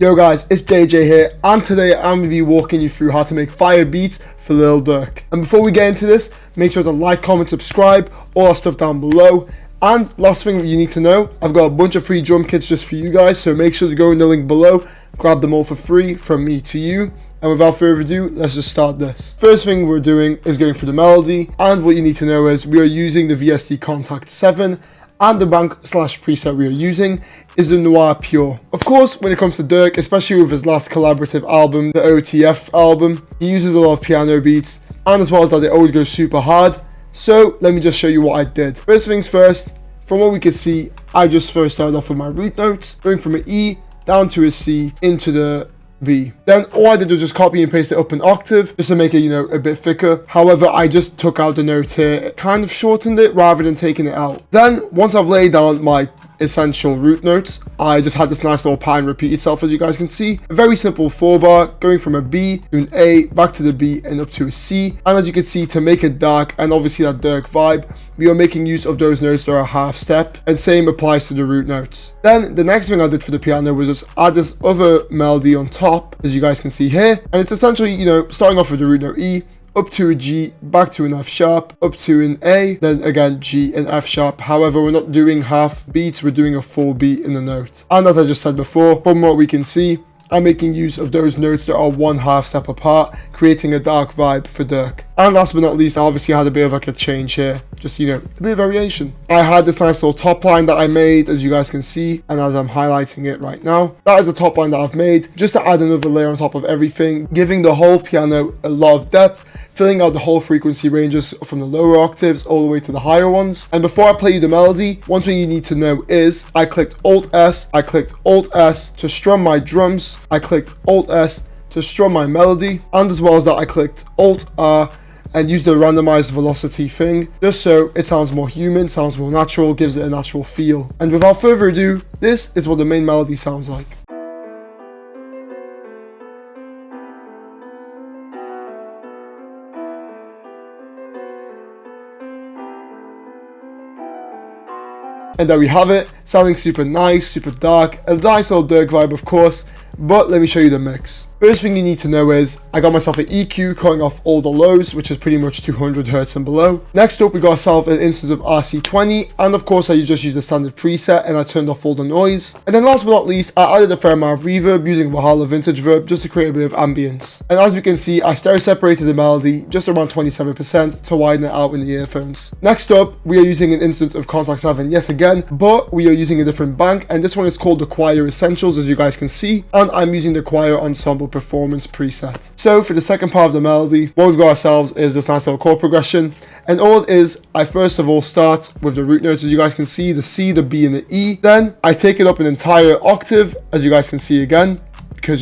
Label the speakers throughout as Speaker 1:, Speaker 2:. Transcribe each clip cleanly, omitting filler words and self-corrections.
Speaker 1: Yo guys, it's JJ here, and today I'm going to be walking you through how to make fire beats for Lil Durk. And before we get into this, make sure to like, comment, subscribe, all that stuff down below. And last thing that you need to know, I've got a bunch of free drum kits just for you guys, so make sure to go in the link below, grab them all for free from me to you. And without further ado, let's just start this. First thing we're doing is going through the melody, and what you need to know is we are using the VST Contact 7, and the bank/preset we are using is the Noir Pure. Of course, when it comes to Durk, especially with his last collaborative album, the OTF album, he uses a lot of piano beats, and as well as that, they always go super hard. So let me just show you what I did. First things first, from what we can see, I just first started off with my root notes, going from an E down to a C into the B. Then all I did was just copy and paste it up an octave just to make it, a bit thicker. However, I just took out the note here, kind of shortened it rather than taking it out. Then once I've laid down my essential root notes, I just had this nice little pattern repeat itself, as you guys can see. A very simple 4-bar going from a B to an A, back to the B and up to a C. And as you can see, to make it dark and obviously that Durk vibe, we are making use of those notes that are half step, and same applies to the root notes. Then the next thing I did for the piano was just add this other melody on top, as you guys can see here. And it's essentially, starting off with the root note E, up to a G, back to an F sharp, up to an A, then again G and F sharp. However, we're not doing half beats, we're doing a full beat in the note. And as I just said before, from what we can see, I'm making use of those notes that are one half step apart, creating a dark vibe for Durk. And last but not least, I obviously had a bit of like a change here, just a bit of variation. I had this nice little top line that I made, as you guys can see, and as I'm highlighting it right now, that is a top line that I've made just to add another layer on top of everything, giving the whole piano a lot of depth, filling out the whole frequency ranges from the lower octaves all the way to the higher ones. And before I play you the melody, one thing you need to know is I clicked Alt-S, I clicked Alt-S to strum my drums, I clicked Alt-S to strum my melody, and as well as that I clicked Alt-R and use the randomized velocity thing, just so it sounds more human, sounds more natural, gives it a natural feel. And without further ado, this is what the main melody sounds like. And there we have it, sounding super nice, super dark, a nice little Durk vibe of course, but let me show you the mix. First thing you need to know is I got myself an EQ cutting off all the lows, which is pretty much 200 Hz and below. Next up, we got ourselves an instance of RC20, and of course I just used the standard preset and I turned off all the noise. And then last but not least, I added a fair amount of reverb using Valhalla Vintage Verb just to create a bit of ambience. And as we can see, I stereo separated the melody just around 27% to widen it out in the earphones. Next up, we are using an instance of Contact 7 yet again, but we are using a different bank, and this one is called the Choir Essentials, as you guys can see, and I'm using the Choir Ensemble Performance preset. So for the second part of the melody, what we've got ourselves is this nice little chord progression, and all it is, I first of all start with the root notes, as you guys can see, the C, the B and the E. Then I take it up an entire octave, as you guys can see again, because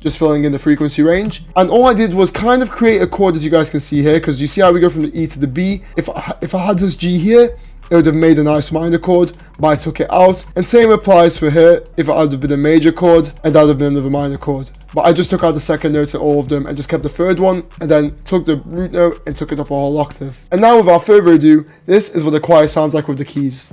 Speaker 1: just filling in the frequency range. And all I did was kind of create a chord, as you guys can see here, because you see how we go from the E to the B. If I had this G here, it would have made a nice minor chord, but I took it out. And same applies for here, if it had been a major chord, and that would have been another minor chord. But I just took out the second notes in all of them and just kept the third one, and then took the root note and took it up a whole octave. And now without further ado, this is what the choir sounds like with the keys.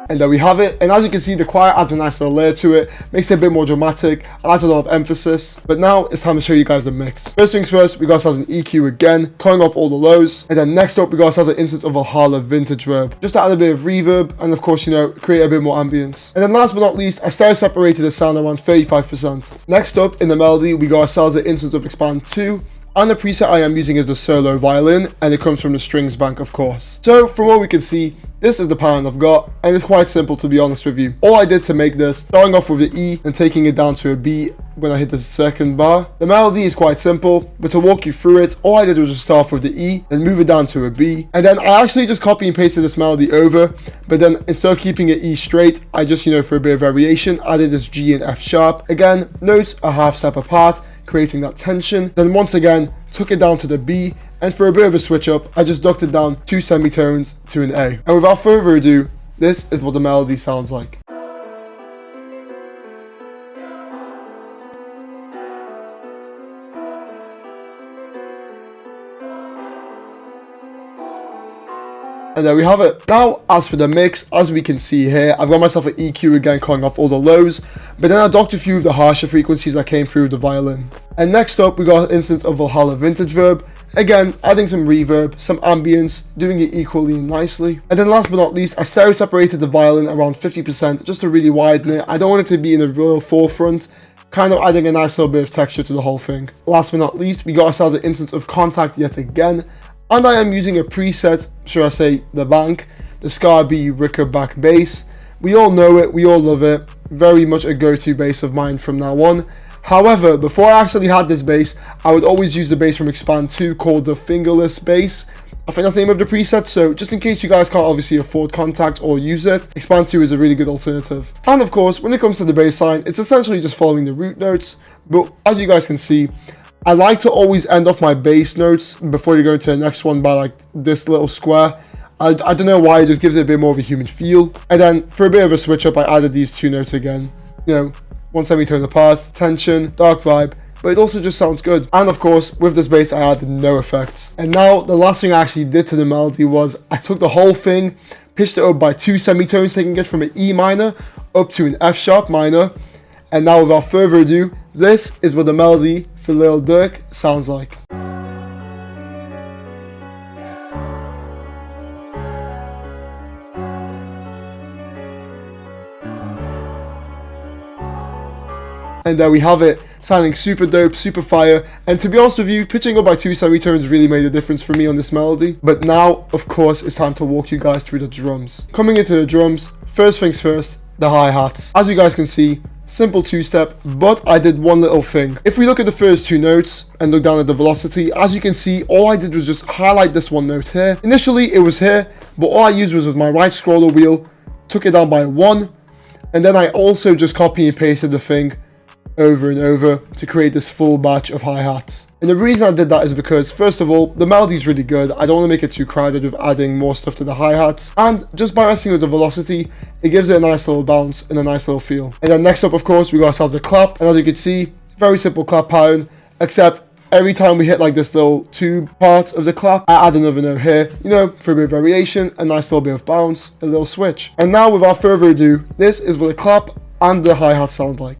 Speaker 1: And there we have it. And as you can see, the choir adds a nice little layer to it, makes it a bit more dramatic, adds a lot of emphasis. But now it's time to show you guys the mix. First things first, we got ourselves an EQ again, cutting off all the lows. And then next up, we got ourselves an instance of Valhalla Vintage Verb, just to add a bit of reverb and of course, create a bit more ambience. And then last but not least, I stereo separated the sound around 35%. Next up in the melody, we got ourselves an instance of Expand 2. And the preset I am using is the solo violin, and it comes from the strings bank, of course. So from what we can see, this is the pattern I've got, and it's quite simple, to be honest with you. All I did to make this, starting off with the E and taking it down to a B when I hit the second bar. The melody is quite simple, but to walk you through it, all I did was just start off with the E, then move it down to a B, and then I actually just copy and pasted this melody over, but then instead of keeping it E straight, I just, for a bit of variation, added this G and F sharp. Again, notes are half step apart, creating that tension. Then once again, took it down to the B, and for a bit of a switch up, I just ducked it down 2 semitones to an A. And without further ado, this is what the melody sounds like. And there we have it. Now, as for the mix, as we can see here, I've got myself an EQ again, cutting off all the lows, but then I docked a few of the harsher frequencies that came through the violin. And next up, we got an instance of Valhalla Vintage Verb. Again, adding some reverb, some ambience, doing it equally and nicely. And then last but not least, I stereo separated the violin around 50% just to really widen it. I don't want it to be in the real forefront, kind of adding a nice little bit of texture to the whole thing. Last but not least, we got ourselves an instance of Contact yet again. And I am using a preset, should I say, the bank, the Scar B Rickerback bass. We all know it, we all love it. Very much a go-to bass of mine from now on. However, before I actually had this bass, I would always use the bass from Expand 2 called the Fingerless bass. I think that's the name of the preset, so just in case you guys can't obviously afford Contact or use it, Expand 2 is a really good alternative. And of course, when it comes to the bass line, it's essentially just following the root notes, but as you guys can see, I like to always end off my bass notes before you go into the next one by like this little square. I don't know why, it just gives it a bit more of a human feel. And then for a bit of a switch up, I added these two notes again. You know, one semitone apart, tension, dark vibe, but it also just sounds good. And of course, with this bass, I added no effects. And now the last thing I actually did to the melody was I took the whole thing, pitched it up by 2 semitones, taking it from an E minor up to an F sharp minor. And now without further ado, this is what the melody for Lil Durk sounds like. And there we have it, sounding super dope, super fire, and to be honest with you, pitching up by 2 semitones really made a difference for me on this melody. But now, of course, it's time to walk you guys through the drums. Coming into the drums, first things first, the hi-hats. As you guys can see, simple 2-step, but I did one little thing. If we look at the first 2 notes and look down at the velocity, as you can see, all I did was just highlight this one note here. Initially, it was here, but all I used was with my right scroller wheel, took it down by 1, and then I also just copy and pasted the thing over and over to create this full batch of hi-hats. And the reason I did that is because, first of all, the melody is really good. I don't want to make it too crowded with adding more stuff to the hi-hats, and just by messing with the velocity, it gives it a nice little bounce and a nice little feel. And then next up, of course, we got ourselves the clap, and as you can see, very simple clap pattern, except every time we hit like this little tube part of the clap, I add another note here, you know, for a bit of variation, a nice little bit of bounce, a little switch. And now, without further ado, this is what the clap and the hi-hat sound like.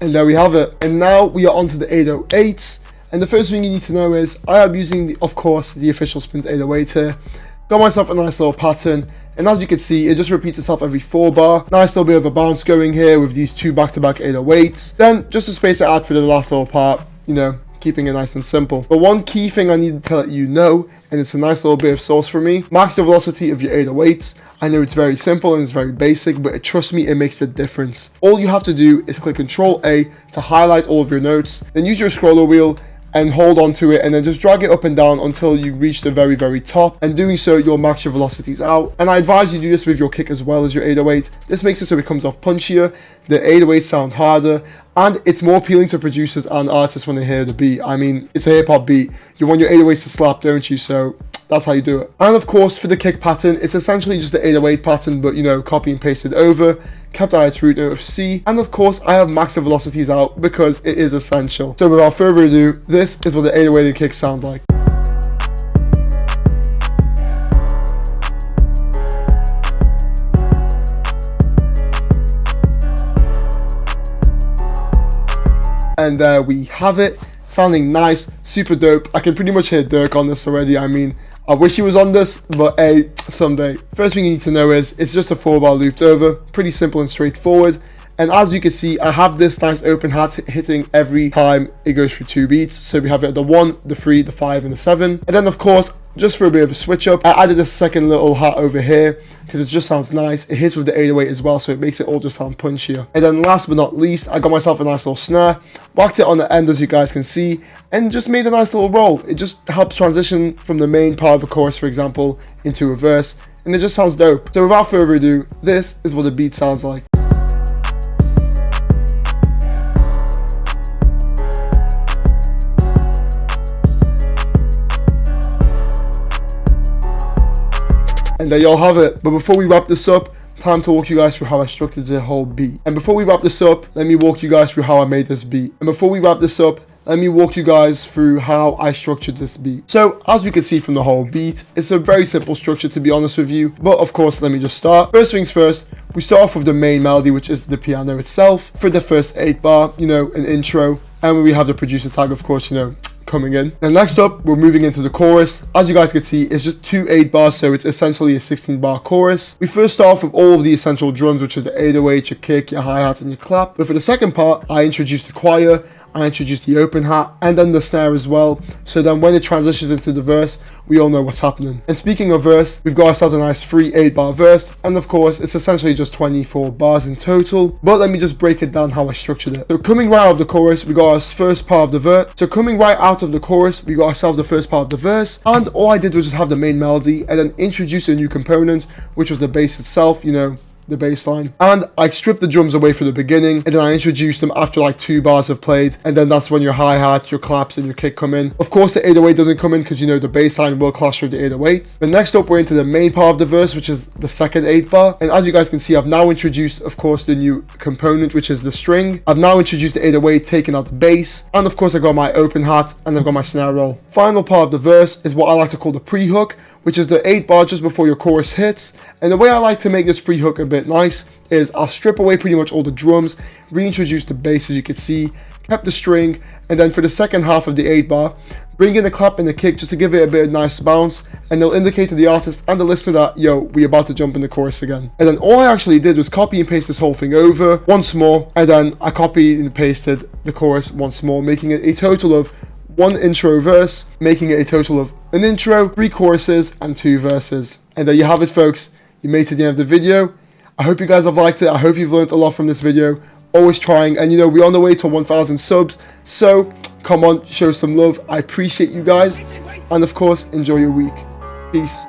Speaker 1: And there we have it. And now we are onto the 808s. And the first thing you need to know is I am using, of course, the official Spins 808 here. Got myself a nice little pattern. And as you can see, it just repeats itself every 4 bar. Nice little bit of a bounce going here with these 2 back-to-back 808s. Then just to space it out for the last little part, you know, keeping it nice and simple. But one key thing I need to let you know, and it's a nice little bit of sauce for me, max the velocity of your 808s. I know it's very simple and it's very basic, but trust me, it makes the difference. All you have to do is click Ctrl A to highlight all of your notes, then use your scroller wheel and hold on to it, and then just drag it up and down until you reach the very, very top. And doing so, you'll max your velocities out. And I advise you do this with your kick as well as your 808. This makes it so it comes off punchier, the 808s sound harder, and it's more appealing to producers and artists when they hear the beat. I mean, it's a hip-hop beat. You want your 808s to slap, don't you? So that's how you do it. And of course, for the kick pattern, it's essentially just the 808 pattern, but you know, copy and pasted over, kept at its root note of C, and of course I have maxed the velocities out because it is essential. So without further ado, this is what the 808 kicks sound like. And there we have it, sounding nice, super dope. I can pretty much hear Durk on this already. I mean, I wish he was on this, but hey, someday. First thing you need to know is it's just a 4-bar looped over, pretty simple and straightforward. And as you can see, I have this nice open hat hitting every time it goes through 2 beats. So we have it at the 1, the 3, the 5, and the 7. And then of course, just for a bit of a switch up, I added a second little hat over here because it just sounds nice. It hits with the 808 as well, so it makes it all just sound punchier. And then last but not least, I got myself a nice little snare, whacked it on the end as you guys can see, and just made a nice little roll. It just helps transition from the main part of a chorus, for example, into a verse, and it just sounds dope. So without further ado, this is what the beat sounds like. And there y'all have it. But before we wrap this up, time to walk you guys through how I structured the whole beat. And before we wrap this up, let me walk you guys through how I made this beat. And before we wrap this up, let me walk you guys through how I structured this beat. So, as we can see from the whole beat, it's a very simple structure, to be honest with you. But of course, let me just start. First things first, we start off with the main melody, which is the piano itself. For the first 8 bar, you know, an intro. And we have the producer tag, of course, you know, coming in. And next up, we're moving into the chorus. As you guys can see, it's just 2 8 bars, so it's essentially a 16 bar chorus. We first start off with all of the essential drums, which is the 808, your kick, your hi-hat, and your clap. But for the second part, I introduced the choir, I introduced the open hat, and then the snare as well. So then when it transitions into the verse, we all know what's happening. And speaking of verse, we've got ourselves a nice 3 8 bar verse, and of course, it's essentially just 24 bars in total. But let me just break it down how I structured it. So coming right out of the chorus, we got our first part of the verse. So coming right out of the chorus, we got ourselves the first part of the verse, and all I did was just have the main melody and then introduce a new component, which was the bass itself, you know, the bass line. And I stripped the drums away from the beginning, and then I introduced them after like 2 bars have played, and then that's when your hi-hat, your claps, and your kick come in. Of course, the 808 doesn't come in because, you know, the bass line will clash with the 808. But next up, we're into the main part of the verse, which is the second 8 bar. And as you guys can see, I've now introduced, of course, the new component, which is the string. I've now introduced the 808, taking out the bass, and of course, I got my open hat, and I've got my snare roll. Final part of the verse is what I like to call the pre-hook, which is the 8 bar just before your chorus hits. And the way I like to make this pre-hook a bit nice is I'll strip away pretty much all the drums, reintroduce the bass as you can see, kept the string, and then for the second half of the 8 bar, bring in the clap and the kick just to give it a bit of nice bounce, and they'll indicate to the artist and the listener that, yo, we about to jump in the chorus again. And then all I actually did was copy and paste this whole thing over once more, and then I copied and pasted the chorus once more, making it a total of 1 intro verse, making it a total of an intro, 3 choruses, and 2 verses. And there you have it, folks. You made it to the end of the video. I hope you guys have liked it. I hope you've learned a lot from this video. Always trying, and you know, we're on the way to 1,000 subs, so come on, show some love. I appreciate you guys, and of course, enjoy your week. Peace.